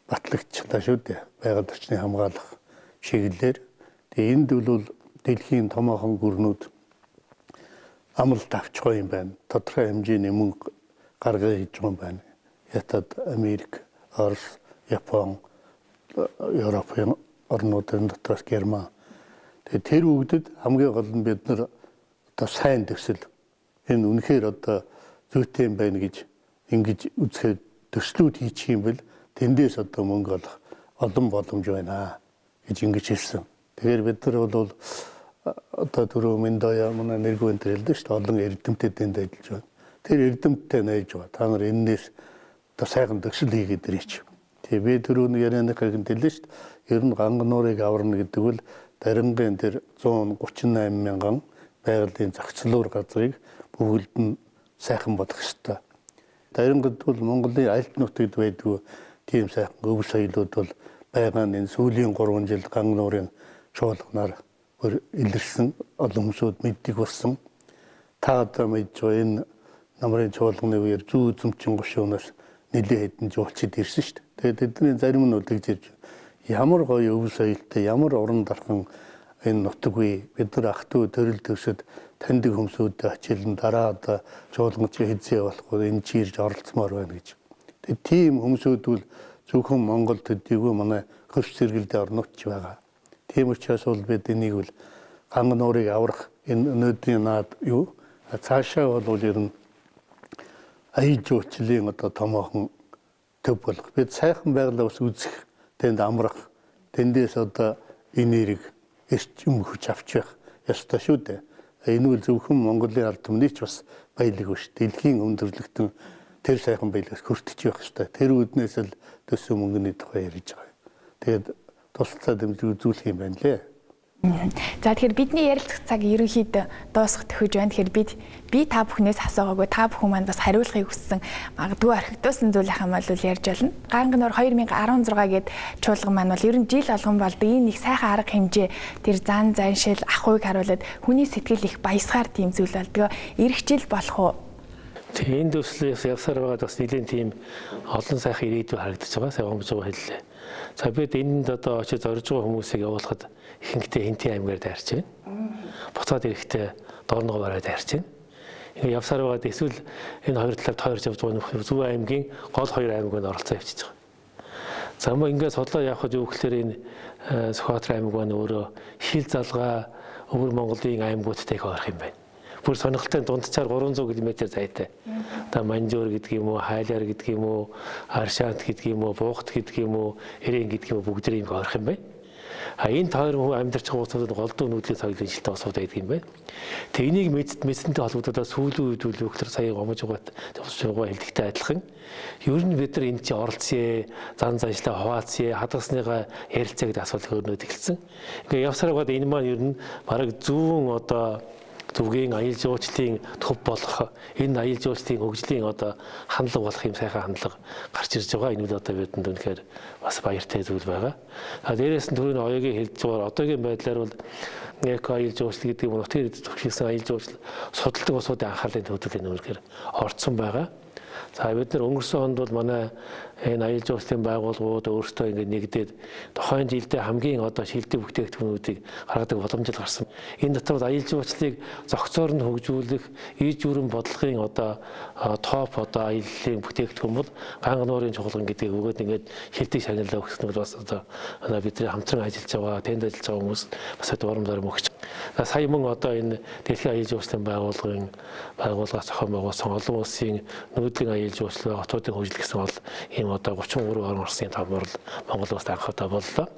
батлагдчихлаа шүү дээ. Байгаль орчныг хамгаалах чиглэлээр. Тэгээ энд бол дэлхийн томоохон гүрнүүд амлалт авч байгаа юм байна. Тодорхой хэмжээний мөнгө гаргаж хийж байгаа юм байна. Ятад, Америк, Орос, Япон, Европын орнуудын дотроос Герман. Тэгээ тэр үгдэд хамгийн гол нь бид нар одоо сайн төсөл энэ үнэхээр одоо зүйтэй юм байна гэж ингэж үзэхэд төслүүд хийчих юм бол тэндээс одоо мөнгө олох олон боломж байна гэж ингэж хэлсэн. Тэгэхээр бид нар бол одоо түрүү Миндоя манай нэргүй энэ хэлдэг шүү дээ. Олон эрдэмтэд энд ажиллаж байна. Тэр эрдэмтдээ найж байгаа. Та нар энэс одоо сайхан төсөл хийгээд ирээч. Тэгээ би түрүү нэг ярианы хэрэг хэллээ шүү дээ. Ер нь ганган нуурыг аварна гэдэг бол дарингийн тэр 138 мянган байгалийн зохицлуур газрыг бүгд нь сайхан болгох ёстой. Дарингад бол Монголын аль нутагт байдгүй тийм сайхан өв соёлууд бол байгаа энэ сүүлийн 3 жил ганган нуурын чуулганаар илэрсэн олон хүмүүсүүд мэддэг болсон. Та одоо мэдж байгаа энэ намрын чуулганы үеэр зүү үзэмчин гушуунаас нэлээд хэдэн жуулчид ирсэн шүү дээ. Тэгээд тэдний зарим нь үлдэж ирж ямар гоё өв соёлтой, ямар уран дархан энэ нутаг бий. Бид нар ах トゥ төрөл төсөд таньдаг хүмүүсүүдэд ачаалан дараа одоо чуулган чи хэзээ болохгүй энэ чи ирж оролцмоор байна гэж. Тэгээд тийм хүмүүсүүд бол зөвхөн Монгол төдийгүй манай хөрш зэрэгэлдээ орнууд ч байгаа. Тийм учраас бол бид энийг бол ганган нуурыг аврах энэ өнөөдрийн наад юу цаашаа бол ер нь аял жуулчлалын одоо томоохон төв болох. Бид сайхан байгалаа бас үзэх, тэнд амрах, тэндээс одоо энерги эрчим хүч авч явах ёстой шүү дээ. Энэ үл зөвхөн Монголын ард түмний ч бас баялаг биш. Дэлхийн өндөрлөгтөн тэр сайхан баялагаас хүртэж явах хэрэгтэй. Тэр үднээс л төсөө мөнгөний тухай ярьж байгаа. Тэгээд тусалцаа дэмжиж үзүүлэх юм байна лээ. За тэгэхээр бидний ярилцах цаг ерөнхийдөө дуусах төхөж байна. Тэгэхээр би та бүхнээс асуугаагүй, та бүхэн маань бас хариулахыг хүссэн магадгүй орхигдуулсан зүйл ахам бол ярьж болно. Ганга нуур 2016 гээд чуулган маань бол ер нь жил болгон болдог энэ нэг сайхан арга хэмжээ тэр зан заншил ахуйг харуулад хүний сэтгэл их баясгаар тийм зүйл болдгоо. Ирэх жил болох уу? Тэгээ энэ төслөөс явсаар байгаад бас нэлийн тийм олон сайхан ирээдүй харагдаж байгаа. Сайн гомж байгаа хэллээ. За бид энд одоо очиж зорж байгаа хүмүүсийг явуулахад ихэнхдээ Хинтийн аймгаар дайрч байна. Буцаад ирэхдээ Дорногов бараа дайрч байна. Ингээ явсаар байгаад эсвэл энэ хоёр талаар тойрч явж байгаа нөхөр Зөв аймгийн гол хоёр аймагт оролцоо явчихж байгаа. За мөн ингээ судлаа явахад юу гэхээр энэ Сүхбаатар аймаг маань өөрөө хил залгаа өвөр Монголын аймагуудтай их ойрхон юм байна. Бүр сонирхолтой дундчаар 300 км зайтай. Одоо Манжуур гэдэг юм уу, Хайлаар гэдэг юм уу, Аршаант гэдэг юм уу, Буухт гэдэг юм уу, Эрээн гэдэг юм уу бүгд ийм ойрхон юм байна. Энэ хоёр амьдарч байгаа улсууд голдуу нүүдлийн соёлын шилтэй улсууд байдаг юм байна. Тэгээ энийг мэдсэнтэй холбогдоод сүүлийн үед үл өгөхлөр сая гомж угаат тусч байгаа хэлдэгтэй адилхан. Ер нь бид нар энд чи оролцъё, зан заншлаа хуваалцъё, хадгалсныгаа ярилцъя гэдэг асуулт хөрнөд эхэлсэн. Ингээ явсараа гад энэ маань ер нь бараг зүүн одоо Зөвгийн аял жуулчлалын төв болох энэ аял жуулчлалын хөгжлийн одоо хандлага болох юм сайхан хандлага гарч ирж байгаа. Энэ үл одоо бидэнд үнэхээр бас баяртай зүйл байгаа. Дээрээс нь түрүүний оёгийн хэлж байгаа одоогийн байдлаар бол эко аял жуулчлал гэдэг нь нутгийн төвшилсэн аял жуулчлал судалдаг улсуудын анхаарлын төвлөрийн үнэхээр орцсон байгаа. За бид нар өнгөрсөн онд бол манай энэ аял жуулчлалын байгууллагууд өөрсдөө ингэ нэгдээд тухайн жилдээ хамгийн одоо шилдэг бүтээгдэхүүнүүдийг гаргадаг боломжтой гарсан. Энэ дотор аял жуулчлалыг зохицоор нь хөгжүүлэх иж бүрэн бодлогын одоо топ одоо аяллаа бүтээгдэхүүн бол Ганга нуурын чуулган гэдэг өгөөд ингээд шилдэг шагналаа өгсөн нь бас одоо бидний хамтран ажиллаж байгаа, тэнд ажиллаж байгаа хүмүүс бас урам зориг өгч. Сая мөн одоо энэ дэлхийн аял жуулчлалын байгууллагаас зохион байгуулсан олон улсын нүүдлийн аял жуулчлал хотуудын хөгжил гэсэн бол ийм одоо 33 орн орсын тавмаар Монгол улсад анх удаа боллоо.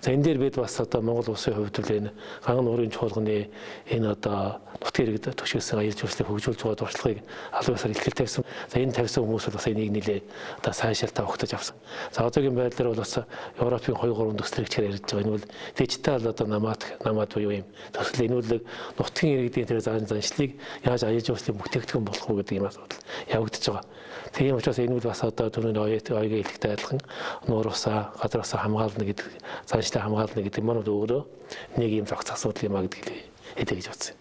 За энэ дээр бид бас одоо Монгол улсын хувьд л энэ Ганга нуурын чуулганы энэ одоо нутгийн иргэд төшөөсөн аял жуулчлалыг хөгжүүлж байгаа туршлагыг аль биесээр ихтгэл тавьсан. За энэ тавьсан хүмүүс бол бас энийг нэлээ одоо сайшаалтаа өгтөж авсан. За одоогийн байдлаар бол бас Европын 2-3 төслөгчээр ярьж байгаа. Энэ бол дижитал одоо намад буюу юм төсөл. Энэ бол нутгийн иргэдийн тэр заншлыг яаж аял жуулчлалын бүтээгдэхүүн болох вэ гэдэг юм асуудал явагдаж байгаа. Тийм учраас энэ бол бас одоо түрүүний оёгийн хэлхтэй адилхан нуур усаа, газар усаа хамгаална гэдэг, заншлаа хамгаална гэдэг маань өөрөө нэг юм зохиц асуудал юм а гэдгийг хэлээ гэж бодсон.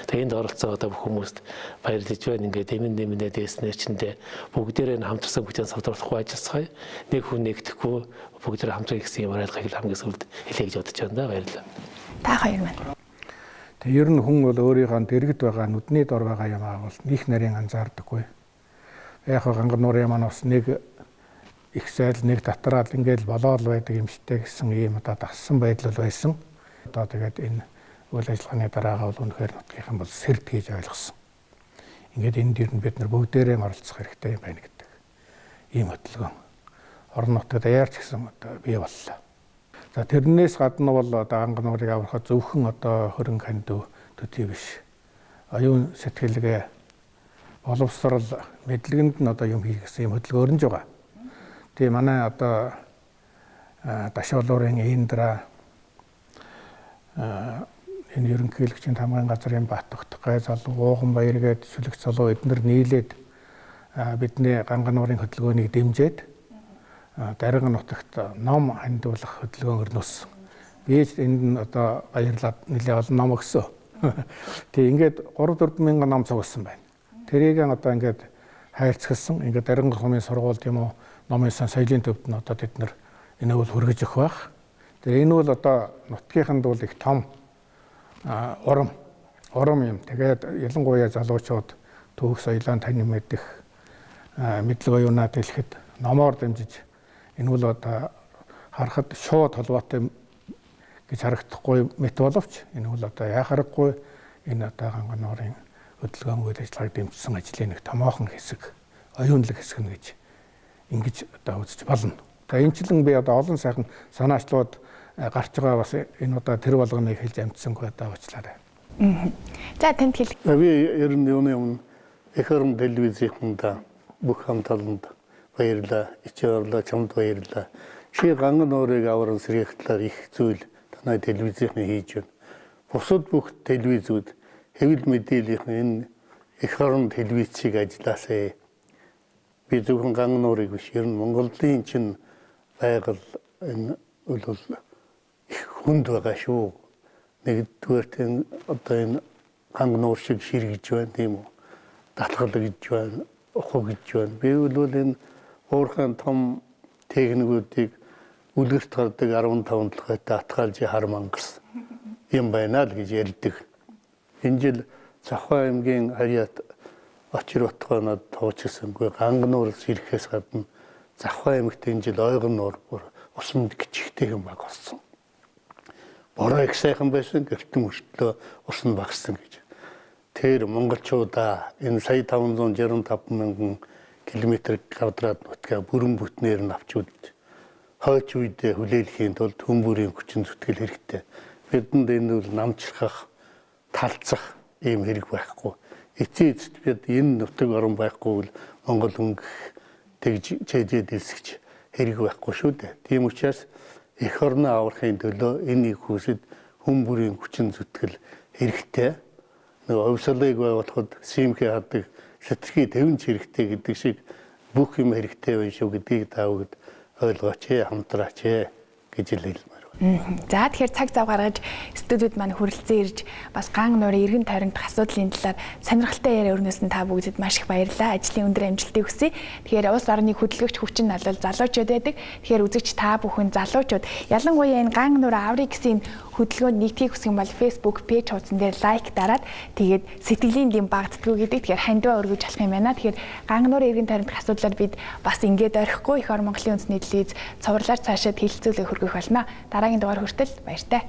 Тэгээ энд оролцсон одоо бүх хүмүүст баярлаж байна. Ингээд дэмэн дээснээр чиндээ бүгдээрээ хамтарсан бүтээн савдруулахгүй ажилласгая. Нэг хүн нэгдэхгүй бүгдээрээ хамтран гэсэн юм арайлгыг хамгийн сүүлд хэлээ гэж бодож байна да. Баярлалаа. Та хоёр маань. Тэгээ ер нь хүн бол өөрийнхөө дэргэд байгаа нүдний дор байгаа юм аа бол них нарийн анзаардаггүй. Яг Ганга нуурын маань бас нэг их сайл нэг татраал ингээл болоод байдаг юм шигтэй гэсэн ийм одоо дассан байдал байсан. Одоо тэгээд энэ үйл ажиллагааны дараагаа бол үнэхээр нутгийнхан бол сэрд хийж ойлгосон. Ингээд энэ дээр нь бид нар бүгдээрээ оролцох хэрэгтэй юм байна гэдэг ийм хөдөлгөөн орон нутгад яарч гэсэн одоо бий боллоо. За тэрнээс гадна бол одоо Ганга нуурыг аврахад зөвхөн одоо хөрөнгө хандив төдий биш. Оюун сэтгэлгээ боловсрал мэдлэгэнд нь одоо юм хийх гэсэн юм хөдөлгөөн өрнж байгаа. Тэгээ манай одоо Дашуулуурын Индра энэ ерөнхийлөгчийн тамгын газрын Батбагт гай залуу Ууган баяр гээд сүлэг залуу эднэр нийлээд бидний Ганга нуурын хөдөлгөөнийг дэмжиж дарга нутагт ном хандуулах хөдөлгөөн өрнөсөн. Би энд нь одоо баярлаад нэлээ олон ном өгсөн. Тэгээ ингээд 3-4 мянган ном цугсан байна. Тэрийг одоо ингээд хайрцагсан. Ингээд дарга нутгийн сургууль тийм үү номын соёлын төвд нь одоо бид нар энэ бол хүргэж өгөх байх. Тэгээ энэ бол одоо нутгийнханд бол их том урам юм. Тэгээд ялангуяа залуучууд түүх соёлоо танин мэдэх мэдлэг оюунаа дэлгэхэд номоор дамжиж энэ бол одоо харахад шууд холбоотой гэж харагдахгүй мэт боловч энэ бол одоо яхахгүй энэ одоо Ганга нуурын хөдөлгөөн үйл ажиллагааг дэмжсэн ажлын нэг томоохон хэсэг, оюунлаг хэсэг нь гэж ингэж одоо үзэж болно. За энэчлэн би одоо олон сайхан санаачлууд гарч байгаа бас энэ одоо тэр болгоныг хэлж амжсангүй одоо уучлаарай. За танд хэл. Би ер нь юуны өмнө эх орон телевизийнхэнд бүх хамт олонд баярлаа. Ичээрлаа, чамд баярлаа. Чи ганган уурыг аврал сэргийхлээр их зүйл танай телевизийнхэн хийж байна. Бусад бүх телевизүүд хэвлэл мэдээллийн энэ эх орон телевизийг ажилласаа. Би зөвхөн ганган уурыг биш, ер нь Монголын чинь байгаль энэ бол их хүнд байгаа шүү. Нэгдүгээр тийм одоо энэ ганган уур шиг ширгэж байна тийм үү? Татгалж байна, ухагж байна. Би бол энэ уурхайн том техникүүдийг үлгэрт гардаг 15 толгойтой атгаалж хармангас юм байна л гэж ярьдаг. Энэ жил Завхай аймгийн Харьяат очир утгаанууд туучсангүй ганган уураас ирэхээс гадна Завхай аймагт энэ жил ойгон нуур бүр усанд гिचгтэй юм баг болсон. Бороо их сайхан байсан гэртэн өртлөө ус нь багассан гэж. Тэр монголчуудаа энэ сая 565 мянган километр квадрат нутгаа бүрэн бүтнээр нь авч үзэж хойч үедээ хүлээлгэхийн тулд хүмүүрийн хүчин зүтгэл хэрэгтэй. Бидэнд энэ бол намжрахах, талцах ийм хэрэг байхгүй. Эцсийн эцэст бид энэ нутаг орон байхгүй бол Монгол өнгөх тэгж чэжээд элсгэж хэрэг байхгүй шүү дээ. Тийм учраас эх орноо аврахын төлөө энэ их хүсэд хүмүүрийн хүчин зүтгэл хэрэгтэй. Нөгөө овсолыг байгуулахад симхи хадаг сэтгэхий тэвэн хэрэгтэй гэдэг шиг бүх юм хэрэгтэй байх шүү гэдгийг та бүгд ойлгооч, хамтраач гэж хэлмээр байна. За тэгэхээр цаг зав гаргаж студиуд маань хүрэлцэн ирж бас ганган уурын эргэн тойронд асуудлын талаар сонирхолтой яриа өрнөсөн та бүгдэд маш их баярлалаа. Ажлын өндөр амжилтыг хүсье. Тэгэхээр улс орны хөдөлгөгч хүчин нь бол залуучууд байдаг. Тэгэхээр үзэгч та бүхэн залуучууд ялангуяа энэ ганган уурын аврыг гэсэн хөдөлгөөнд нэгтгэх хүсэх юм бол Facebook пэйж хуудсан дээр лайк дараад тэгээд сэтгэлийн дэм багддггүй гэдэг. Тэгэхээр хандиваа өргөж болох юм байна. Тэгэхээр ганган уурын эргэн тойронд асуудлаар бид бас ингээд орхихгүй их ор Монголын үндэсний телевиз цувралаар цаашаа хэлэлцүүлэг хөргөх болно. Дараагийн дугаар хүртэл баяртай.